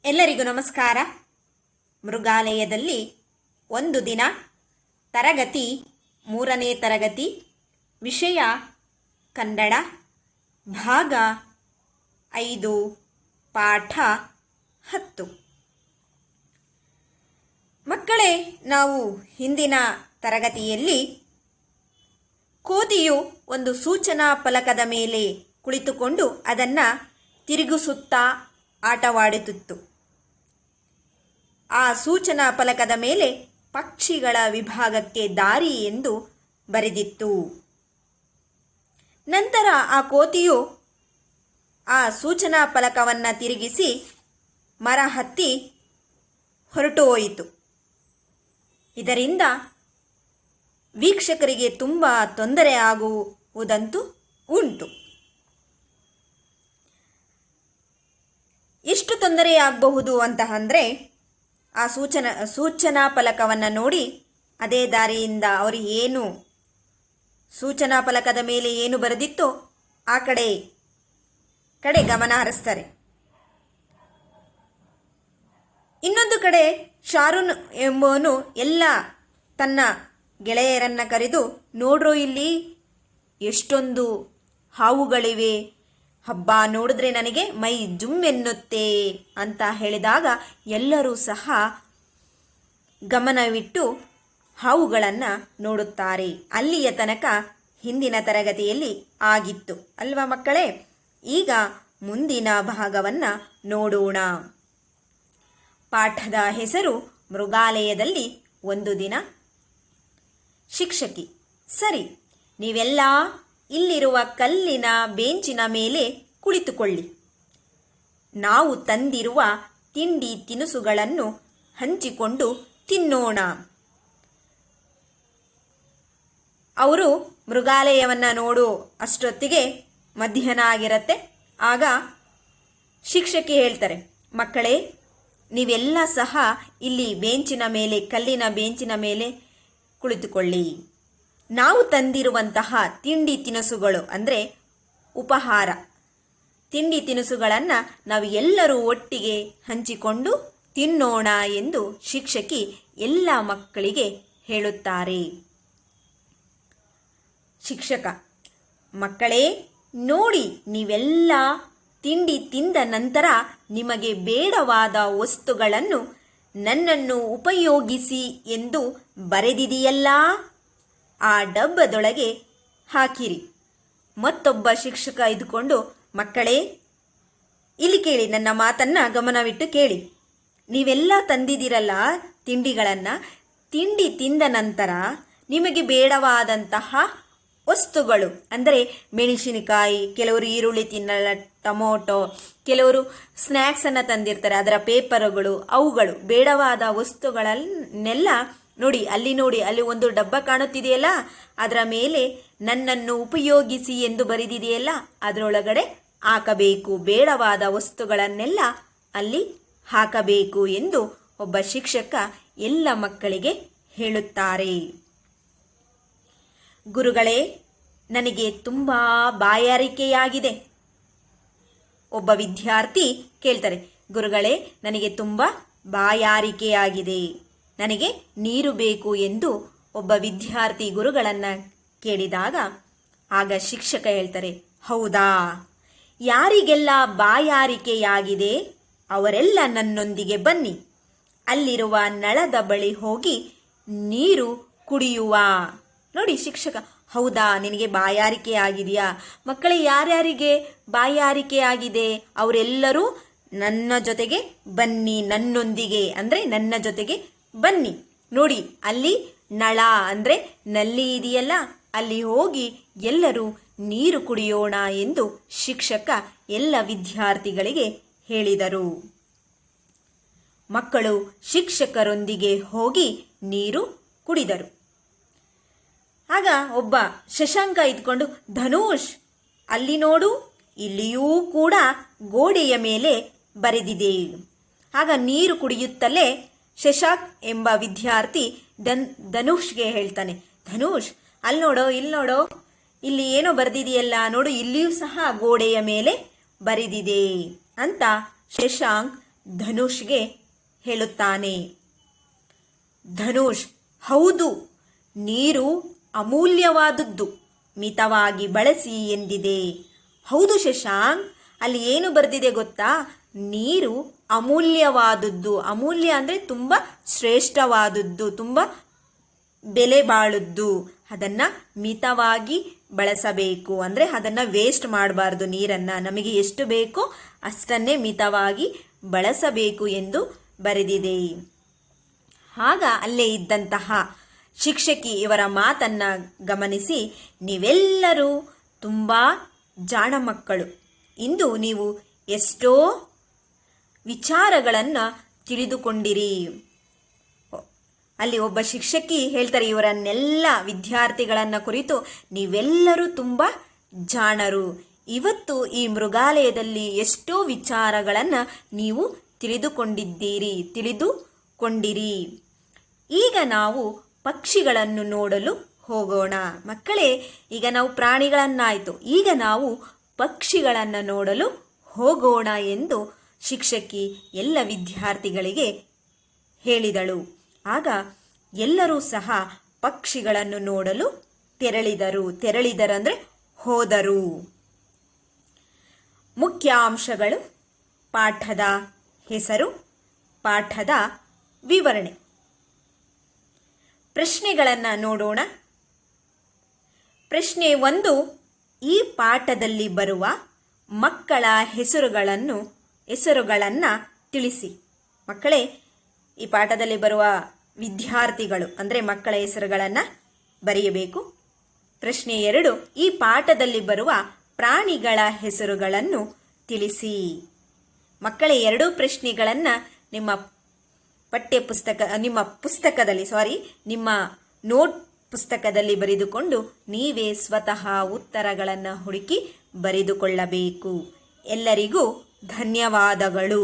ಎಲ್ಲರಿಗೂ ನಮಸ್ಕಾರ. ಮೃಗಾಲಯದಲ್ಲಿ ಒಂದು ದಿನ, ತರಗತಿ 3ನೇ ತರಗತಿ, ವಿಷಯ ಕನ್ನಡ, ಭಾಗ 5, ಪಾಠ 10. ಮಕ್ಕಳೇ, ನಾವು ಹಿಂದಿನ ತರಗತಿಯಲ್ಲಿ ಕೋತಿಯು ಒಂದು ಸೂಚನಾ ಫಲಕದ ಮೇಲೆ ಕುಳಿತುಕೊಂಡು ಅದನ್ನು ತಿರುಗಿಸುತ್ತಾ ಆಟವಾಡುತ್ತಿತ್ತು. ಆ ಸೂಚನಾ ಫಲಕದ ಮೇಲೆ ಪಕ್ಷಿಗಳ ವಿಭಾಗಕ್ಕೆ ದಾರಿ ಎಂದು ಬರೆದಿತ್ತು. ನಂತರ ಆ ಕೋತಿಯು ಆ ಸೂಚನಾ ಫಲಕವನ್ನು ತಿರುಗಿಸಿ ಮರ ಹತ್ತಿ ಹೊರಟು ಹೋಯಿತು. ಇದರಿಂದ ವೀಕ್ಷಕರಿಗೆ ತುಂಬ ತೊಂದರೆ ಆಗುವುದಂತೂ ಉಂಟು. ಎಷ್ಟು ತೊಂದರೆಯಾಗಬಹುದು ಅಂತ ಅಂದರೆ, ಆ ಸೂಚನಾ ಫಲಕವನ್ನು ನೋಡಿ ಅದೇ ದಾರಿಯಿಂದ ಅವರು ಏನು ಸೂಚನಾ ಫಲಕದ ಮೇಲೆ ಏನು ಬರೆದಿತ್ತೋ ಆ ಕಡೆ ಗಮನ ಹರಿಸ್ತಾರೆ. ಇನ್ನೊಂದು ಕಡೆ ಶಾರುನ್ ಎಂಬುವನು ಎಲ್ಲ ತನ್ನ ಗೆಳೆಯರನ್ನ ಕರೆದು, ನೋಡ್ರೋ ಇಲ್ಲಿ ಎಷ್ಟೊಂದು ಹಾವುಗಳಿವೆ, ಹಬ್ಬ ನೋಡಿದ್ರೆ ನನಗೆ ಮೈ ಜುಮ್ ಎನ್ನುತ್ತೆ ಅಂತ ಹೇಳಿದಾಗ ಎಲ್ಲರೂ ಸಹ ಗಮನವಿಟ್ಟು ಹಾವುಗಳನ್ನು ನೋಡುತ್ತಾರೆ. ಅಲ್ಲಿಯ ತನಕ ಹಿಂದಿನ ತರಗತಿಯಲ್ಲಿ ಆಗಿತ್ತು ಅಲ್ವಾ ಮಕ್ಕಳೇ? ಈಗ ಮುಂದಿನ ಭಾಗವನ್ನು ನೋಡೋಣ. ಪಾಠದ ಹೆಸರು ಮೃಗಾಲಯದಲ್ಲಿ ಒಂದು ದಿನ. ಶಿಕ್ಷಕಿ: ಸರಿ, ನೀವೆಲ್ಲ ಇಲ್ಲಿರುವ ಕಲ್ಲಿನ ಬೆಂಚಿನ ಮೇಲೆ ಕುಳಿತುಕೊಳ್ಳಿ. ನಾವು ತಂದಿರುವ ತಿಂಡಿ ತಿನಿಸುಗಳನ್ನು ಹಂಚಿಕೊಂಡು ತಿನ್ನೋಣ. ಅವರು ಮೃಗಾಲಯವನ್ನು ನೋಡು ಅಷ್ಟೊತ್ತಿಗೆ ಮಧ್ಯಾಹ್ನ ಆಗಿರುತ್ತೆ. ಆಗ ಶಿಕ್ಷಕಿ ಹೇಳ್ತಾರೆ, ಮಕ್ಕಳೇ, ನೀವೆಲ್ಲ ಸಹ ಇಲ್ಲಿ ಬೆಂಚಿನ ಮೇಲೆ, ಕಲ್ಲಿನ ಬೆಂಚಿನ ಮೇಲೆ ಕುಳಿತುಕೊಳ್ಳಿ. ನಾವು ತಂದಿರುವಂತಹ ತಿಂಡಿ ತಿನಿಸುಗಳು ಅಂದರೆ ಉಪಹಾರ, ತಿಂಡಿ ತಿನಿಸುಗಳನ್ನು ನಾವು ಎಲ್ಲರೂ ಒಟ್ಟಿಗೆ ಹಂಚಿಕೊಂಡು ತಿನ್ನೋಣ ಎಂದು ಶಿಕ್ಷಕಿ ಎಲ್ಲ ಮಕ್ಕಳಿಗೆ ಹೇಳುತ್ತಾರೆ. ಶಿಕ್ಷಕ: ಮಕ್ಕಳೇ ನೋಡಿ, ನೀವೆಲ್ಲ ತಿಂಡಿ ತಿಂದ ನಂತರ ನಿಮಗೆ ಬೇಡವಾದ ವಸ್ತುಗಳನ್ನು ನನ್ನನ್ನು ಉಪಯೋಗಿಸಿ ಎಂದು ಬರೆದಿದೆಯಲ್ಲ, ಆ ಡಬ್ಬದೊಳಗೆ ಹಾಕಿರಿ. ಮತ್ತೊಬ್ಬ ಶಿಕ್ಷಕ ಇದ್ದುಕೊಂಡು, ಮಕ್ಕಳೇ ಇಲ್ಲಿ ಕೇಳಿ, ನನ್ನ ಮಾತನ್ನು ಗಮನವಿಟ್ಟು ಕೇಳಿ. ನೀವೆಲ್ಲ ತಂದಿದ್ದೀರಲ್ಲ ತಿಂಡಿಗಳನ್ನು, ತಿಂಡಿ ತಿಂದ ನಂತರ ನಿಮಗೆ ಬೇಡವಾದಂತಹ ವಸ್ತುಗಳು ಅಂದರೆ ಮೆಣಸಿನಕಾಯಿ, ಕೆಲವರು ಈರುಳ್ಳಿ ತಿನ್ನಲ್ಲ, ಟೊಮೊಟೊ, ಕೆಲವರು ಸ್ನ್ಯಾಕ್ಸನ್ನು ತಂದಿರ್ತಾರೆ, ಅದರ ಪೇಪರುಗಳು, ಅವುಗಳು ಬೇಡವಾದ ವಸ್ತುಗಳನ್ನೆಲ್ಲ ನೋಡಿ, ಅಲ್ಲಿ ಒಂದು ಡಬ್ಬ ಕಾಣುತ್ತಿದೆಯಲ್ಲ, ಅದರ ಮೇಲೆ ನನ್ನನ್ನು ಉಪಯೋಗಿಸಿ ಎಂದು ಬರೆದಿದೆಯಲ್ಲ, ಅದರೊಳಗಡೆ ಹಾಕಬೇಕು. ಬೇಡವಾದ ವಸ್ತುಗಳನ್ನೆಲ್ಲ ಅಲ್ಲಿ ಹಾಕಬೇಕು ಎಂದು ಒಬ್ಬ ಶಿಕ್ಷಕ ಎಲ್ಲ ಮಕ್ಕಳಿಗೆ ಹೇಳುತ್ತಾರೆ. ಗುರುಗಳೇ, ನನಗೆ ತುಂಬ ಬಾಯಾರಿಕೆಯಾಗಿದೆ. ಒಬ್ಬ ವಿದ್ಯಾರ್ಥಿ ಕೇಳ್ತಾರೆ, ಗುರುಗಳೇ, ನನಗೆ ತುಂಬ ಬಾಯಾರಿಕೆಯಾಗಿದೆ, ನನಗೆ ನೀರು ಬೇಕು ಎಂದು ಒಬ್ಬ ವಿದ್ಯಾರ್ಥಿ ಗುರುಗಳನ್ನು ಕೇಳಿದಾಗ ಆಗ ಶಿಕ್ಷಕ ಹೇಳ್ತಾರೆ, ಹೌದಾ, ಯಾರಿಗೆಲ್ಲ ಬಾಯಾರಿಕೆಯಾಗಿದೆ ಅವರೆಲ್ಲ ನನ್ನೊಂದಿಗೆ ಬನ್ನಿ, ಅಲ್ಲಿರುವ ನಳದ ಬಳಿ ಹೋಗಿ ನೀರು ಕುಡಿಯುವ. ನೋಡಿ ಶಿಕ್ಷಕ, ಹೌದಾ, ನಿನಗೆ ಬಾಯಾರಿಕೆ ಆಗಿದೆಯಾ? ಮಕ್ಕಳೇ, ಯಾರ್ಯಾರಿಗೆ ಬಾಯಾರಿಕೆ ಆಗಿದೆ ಅವರೆಲ್ಲರೂ ನನ್ನ ಜೊತೆಗೆ ಬನ್ನಿ, ನನ್ನೊಂದಿಗೆ ಅಂದರೆ ನನ್ನ ಜೊತೆಗೆ ಬನ್ನಿ. ನೋಡಿ, ಅಲ್ಲಿ ನಳ ಅಂದರೆ ನಲ್ಲಿ ಇದೆಯಲ್ಲ, ಅಲ್ಲಿ ಹೋಗಿ ಎಲ್ಲರೂ ನೀರು ಕುಡಿಯೋಣ ಎಂದು ಶಿಕ್ಷಕ ಎಲ್ಲ ವಿದ್ಯಾರ್ಥಿಗಳಿಗೆ ಹೇಳಿದರು. ಮಕ್ಕಳು ಶಿಕ್ಷಕರೊಂದಿಗೆ ಹೋಗಿ ನೀರು ಕುಡಿದರು. ಆಗ ಒಬ್ಬ ಶಶಾಂಕ ಇದ್ಕೊಂಡು, ಧನುಷ್ ಅಲ್ಲಿ ನೋಡು, ಇಲ್ಲಿಯೂ ಕೂಡ ಗೋಡೆಯ ಮೇಲೆ ಬರೆದಿದೆ. ಆಗ ನೀರು ಕುಡಿಯುತ್ತಲೇ ಶಶಾಂಕ್ ಎಂಬ ವಿದ್ಯಾರ್ಥಿ ಧನುಷ್ಗೆ ಹೇಳ್ತಾನೆ, ಧನುಷ್ ಅಲ್ಲಿ ನೋಡೋ, ಇಲ್ಲಿ ನೋಡೋ, ಇಲ್ಲಿ ಏನೋ ಬರೆದಿದೆಯಲ್ಲ ನೋಡು, ಇಲ್ಲಿಯೂ ಸಹ ಗೋಡೆಯ ಮೇಲೆ ಬರೆದಿದೆ ಅಂತ ಶಶಾಂಕ್ ಧನುಷ್ಗೆ ಹೇಳುತ್ತಾನೆ. ಧನುಷ್, ಹೌದು, ನೀರು ಅಮೂಲ್ಯವಾದದ್ದು, ಮಿತವಾಗಿ ಬಳಸಿ ಎಂದಿದೆ. ಹೌದು ಶಶಾಂಕ್, ಅಲ್ಲಿ ಏನು ಬರೆದಿದೆ ಗೊತ್ತಾ? ನೀರು ಅಮೂಲ್ಯವಾದದ್ದು. ಅಮೂಲ್ಯ ಅಂದರೆ ತುಂಬ ಶ್ರೇಷ್ಠವಾದದ್ದು, ತುಂಬ ಬೆಲೆ ಬಾಳುದ್ದು. ಅದನ್ನು ಮಿತವಾಗಿ ಬಳಸಬೇಕು, ಅಂದರೆ ಅದನ್ನು ವೇಸ್ಟ್ ಮಾಡಬಾರ್ದು. ನೀರನ್ನು ನಮಗೆ ಎಷ್ಟು ಬೇಕೋ ಅಷ್ಟನ್ನೇ ಮಿತವಾಗಿ ಬಳಸಬೇಕು ಎಂದು ಬರೆದಿದೆ. ಆಗ ಅಲ್ಲೇ ಇದ್ದಂತಹ ಶಿಕ್ಷಕಿ ಇವರ ಮಾತನ್ನು ಗಮನಿಸಿ, ನೀವೆಲ್ಲರೂ ತುಂಬ ಜಾಣ ಮಕ್ಕಳು, ಇಂದು ನೀವು ಎಷ್ಟೋ ವಿಚಾರಗಳನ್ನು ತಿಳಿದುಕೊಂಡಿರಿ. ಅಲ್ಲಿ ಒಬ್ಬ ಶಿಕ್ಷಕಿ ಹೇಳ್ತಾರೆ ಇವರನ್ನೆಲ್ಲ ವಿದ್ಯಾರ್ಥಿಗಳನ್ನು ಕುರಿತು, ನೀವೆಲ್ಲರೂ ತುಂಬ ಜಾಣರು, ಇವತ್ತು ಈ ಮೃಗಾಲಯದಲ್ಲಿ ಎಷ್ಟೋ ವಿಚಾರಗಳನ್ನು ನೀವು ತಿಳಿದುಕೊಂಡಿರಿ. ಈಗ ನಾವು ಪಕ್ಷಿಗಳನ್ನು ನೋಡಲು ಹೋಗೋಣ. ಮಕ್ಕಳೇ, ಈಗ ನಾವು ಪ್ರಾಣಿಗಳನ್ನಾಯಿತು, ಈಗ ನಾವು ಪಕ್ಷಿಗಳನ್ನು ನೋಡಲು ಹೋಗೋಣ ಎಂದು ಶಿಕ್ಷಕಿ ಎಲ್ಲ ವಿದ್ಯಾರ್ಥಿಗಳಿಗೆ ಹೇಳಿದಳು. ಆಗ ಎಲ್ಲರೂ ಸಹ ಪಕ್ಷಿಗಳನ್ನು ನೋಡಲು ತೆರಳಿದರಂದರೆ ಹೋದರು. ಮುಖ್ಯಾಂಶಗಳು: ಪಾಠದ ಹೆಸರು, ಪಾಠದ ವಿವರಣೆ. ಪ್ರಶ್ನೆಗಳನ್ನು ನೋಡೋಣ. ಪ್ರಶ್ನೆ 1, ಈ ಪಾಠದಲ್ಲಿ ಬರುವ ಮಕ್ಕಳ ಹೆಸರುಗಳನ್ನು ತಿಳಿಸಿ. ಮಕ್ಕಳೇ, ಈ ಪಾಠದಲ್ಲಿ ಬರುವ ವಿದ್ಯಾರ್ಥಿಗಳು ಅಂದರೆ ಮಕ್ಕಳ ಹೆಸರುಗಳನ್ನು ಬರೆಯಬೇಕು. ಪ್ರಶ್ನೆ 2, ಈ ಪಾಠದಲ್ಲಿ ಬರುವ ಪ್ರಾಣಿಗಳ ಹೆಸರುಗಳನ್ನು ತಿಳಿಸಿ. ಮಕ್ಕಳೇ, ಎರಡೂ ಪ್ರಶ್ನೆಗಳನ್ನು ನಿಮ್ಮ ನಿಮ್ಮ ನೋಟ್ ಪುಸ್ತಕದಲ್ಲಿ ಬರೆದುಕೊಂಡು ನೀವೇ ಸ್ವತಃ ಉತ್ತರಗಳನ್ನು ಹುಡುಕಿ ಬರೆದುಕೊಳ್ಳಬೇಕು. ಎಲ್ಲರಿಗೂ ಧನ್ಯವಾದಗಳು.